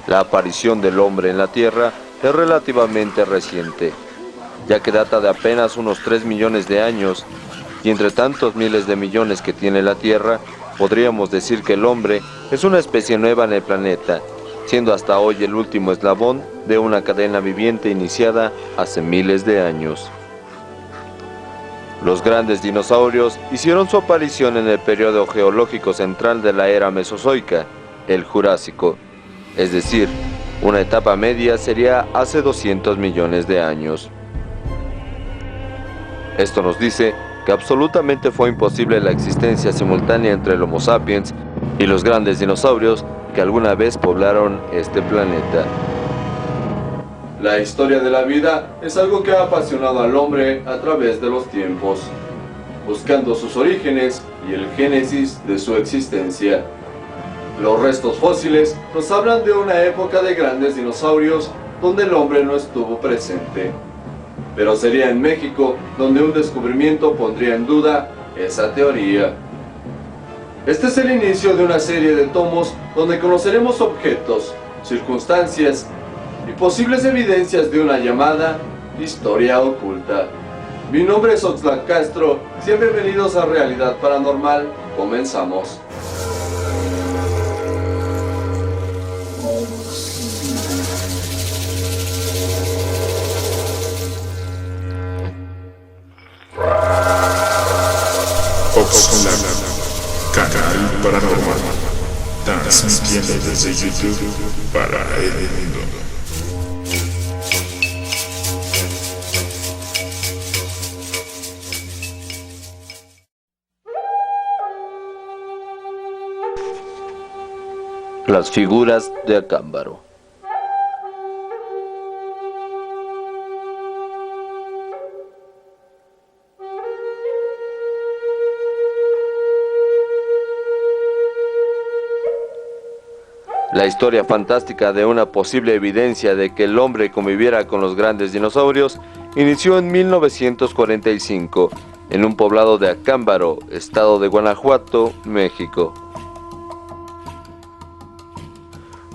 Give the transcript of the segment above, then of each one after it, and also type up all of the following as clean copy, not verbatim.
La aparición del hombre en la Tierra es relativamente reciente, ya que data de apenas unos 3 millones de años, y entre tantos miles de millones que tiene la Tierra, podríamos decir que el hombre es una especie nueva en el planeta, siendo hasta hoy el último eslabón de una cadena viviente iniciada hace miles de años. Los grandes dinosaurios hicieron su aparición en el periodo geológico central de la era Mesozoica, el Jurásico, es decir, una etapa media sería hace 200 millones de años. Esto nos dice que absolutamente fue imposible la existencia simultánea entre el Homo sapiens y los grandes dinosaurios que alguna vez poblaron este planeta. La historia de la vida es algo que ha apasionado al hombre a través de los tiempos, buscando sus orígenes y el génesis de su existencia. Los restos fósiles nos hablan de una época de grandes dinosaurios donde el hombre no estuvo presente. Pero sería en México donde un descubrimiento pondría en duda esa teoría. Este es el inicio de una serie de tomos donde conoceremos objetos, circunstancias y posibles evidencias de una llamada historia oculta. Mi nombre es Oxlack Castro, sean bienvenidos a Realidad Paranormal, comenzamos. Oxlack, canal paranormal, transmitiendo desde YouTube para el mundo. Las figuras de Acámbaro. La historia fantástica de una posible evidencia de que el hombre conviviera con los grandes dinosaurios inició en 1945, en un poblado de Acámbaro, estado de Guanajuato, México.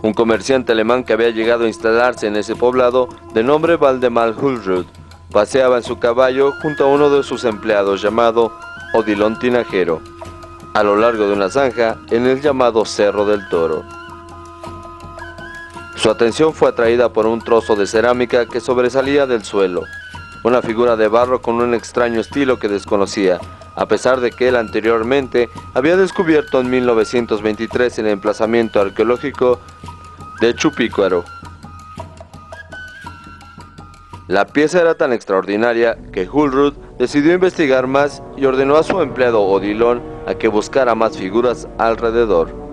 Un comerciante alemán que había llegado a instalarse en ese poblado, de nombre Valdemar Hullrud, paseaba en su caballo junto a uno de sus empleados llamado Odilon Tinajero, a lo largo de una zanja en el llamado Cerro del Toro. Su atención fue atraída por un trozo de cerámica que sobresalía del suelo, una figura de barro con un extraño estilo que desconocía, a pesar de que él anteriormente había descubierto en 1923 el emplazamiento arqueológico de Chupícuaro. La pieza era tan extraordinaria que Hullrud decidió investigar más y ordenó a su empleado Odilon a que buscara más figuras alrededor.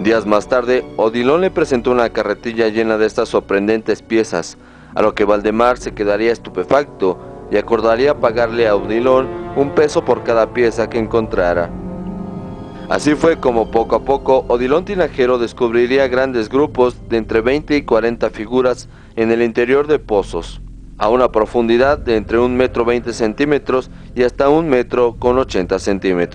Días más tarde, Odilon le presentó una carretilla llena de estas sorprendentes piezas, a lo que Valdemar se quedaría estupefacto y acordaría pagarle a Odilon un peso por cada pieza que encontrara. Así fue como poco a poco Odilon Tinajero descubriría grandes grupos de entre 20 y 40 figuras en el interior de pozos, a una profundidad de entre 1,20 m y hasta 1,80 m.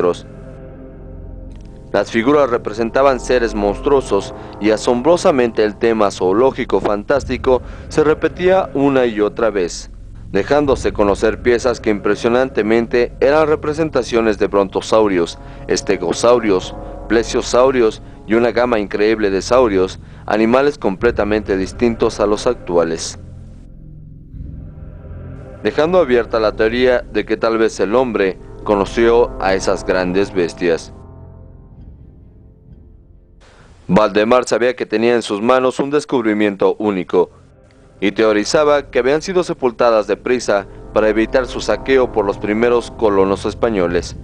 Las figuras representaban seres monstruosos y asombrosamente el tema zoológico fantástico se repetía una y otra vez, dejándose conocer piezas que impresionantemente eran representaciones de brontosaurios, estegosaurios, plesiosaurios y una gama increíble de saurios, animales completamente distintos a los actuales, dejando abierta la teoría de que tal vez el hombre conoció a esas grandes bestias. Valdemar sabía que tenía en sus manos un descubrimiento único, y teorizaba que habían sido sepultadas deprisa para evitar su saqueo por los primeros colonos españoles,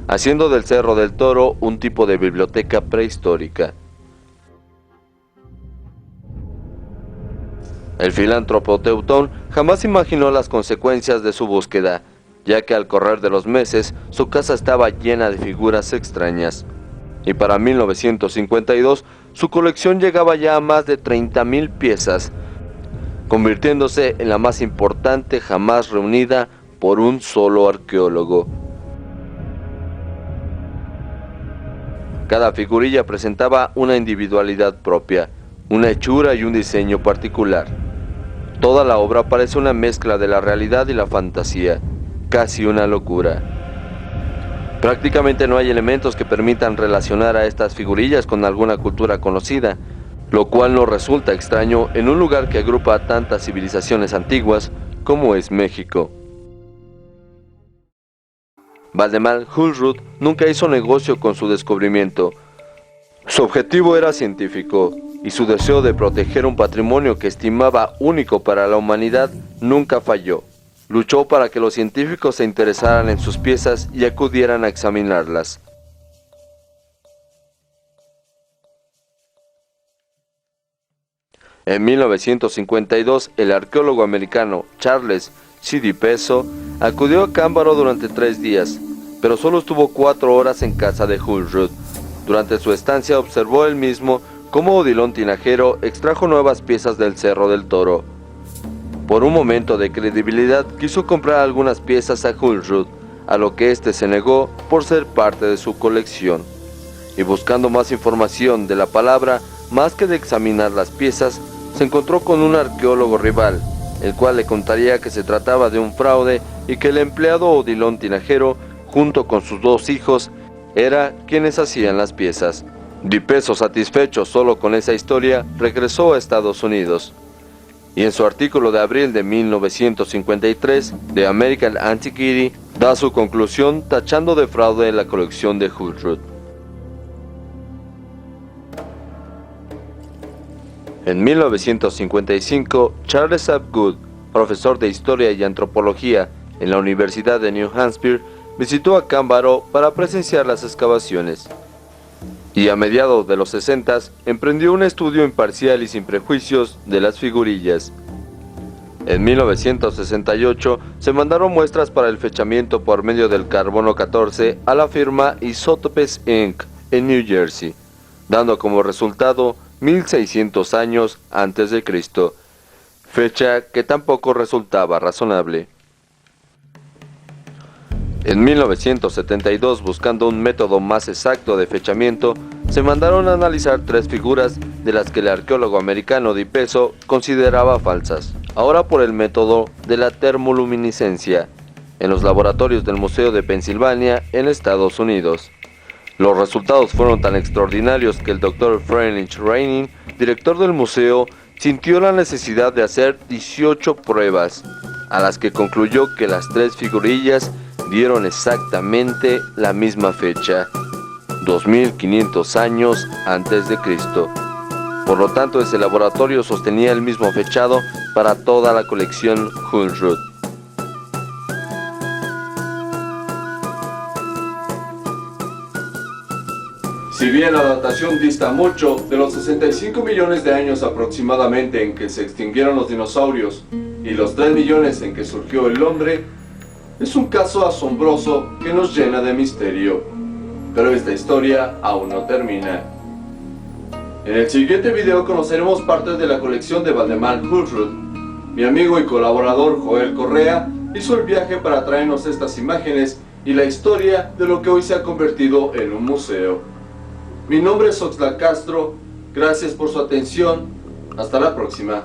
haciendo del Cerro del Toro un tipo de biblioteca prehistórica. El filántropo teutón jamás imaginó las consecuencias de su búsqueda, ya que al correr de los meses su casa estaba llena de figuras extrañas, y para 1952 su colección llegaba ya a más de 30,000 piezas, convirtiéndose en la más importante jamás reunida por un solo arqueólogo. Cada figurilla presentaba una individualidad propia, una hechura y un diseño particular. Toda la obra parece una mezcla de la realidad y la fantasía, casi una locura. Prácticamente no hay elementos que permitan relacionar a estas figurillas con alguna cultura conocida, lo cual no resulta extraño en un lugar que agrupa a tantas civilizaciones antiguas como es México. Valdemar Hullrud nunca hizo negocio con su descubrimiento. Su objetivo era científico, y su deseo de proteger un patrimonio que estimaba único para la humanidad nunca falló. Luchó para que los científicos se interesaran en sus piezas y acudieran a examinarlas. En 1952, el arqueólogo americano Charles C. DiPeso acudió a Cámbaro durante 3 días, pero solo estuvo 4 horas en casa de Hullrud. Durante su estancia observó él mismo cómo Odilon Tinajero extrajo nuevas piezas del Cerro del Toro. Por un momento de credibilidad quiso comprar algunas piezas a Hullrud, a lo que éste se negó por ser parte de su colección. Y buscando más información de la palabra, más que de examinar las piezas, se encontró con un arqueólogo rival, el cual le contaría que se trataba de un fraude y que el empleado Odilon Tinajero, junto con sus 2 hijos, era quienes hacían las piezas. DiPeso, satisfecho solo con esa historia, regresó a Estados Unidos. Y en su artículo de abril de 1953, The American Antiquity, da su conclusión tachando de fraude la colección de Hullrud. En 1955, Charles Apgood, profesor de Historia y Antropología en la Universidad de New Hampshire, visitó a Cámbaro para presenciar las excavaciones. Y a mediados de los 60 emprendió un estudio imparcial y sin prejuicios de las figurillas. En 1968 se mandaron muestras para el fechamiento por medio del carbono 14 a la firma Isotopes Inc. en New Jersey, dando como resultado 1600 años antes de Cristo, fecha que tampoco resultaba razonable. En 1972, buscando un método más exacto de fechamiento, se mandaron a analizar 3 figuras de las que el arqueólogo americano DiPeso consideraba falsas, ahora por el método de la termoluminiscencia, en los laboratorios del Museo de Pensilvania en Estados Unidos. Los resultados fueron tan extraordinarios que el Dr. Friedrich Reining, director del museo, sintió la necesidad de hacer 18 pruebas, a las que concluyó que las 3 figurillas dieron exactamente la misma fecha, 2500 años antes de Cristo. Por lo tanto, ese laboratorio sostenía el mismo fechado para toda la colección Hullrud. Si bien la datación dista mucho de los 65 millones de años aproximadamente en que se extinguieron los dinosaurios y los 3 millones en que surgió el hombre, es un caso asombroso que nos llena de misterio. Pero esta historia aún no termina. En el siguiente video conoceremos partes de la colección de Valdemar Hullrud. Mi amigo y colaborador Joel Correa hizo el viaje para traernos estas imágenes y la historia de lo que hoy se ha convertido en un museo. Mi nombre es Oxlack Castro, gracias por su atención, hasta la próxima.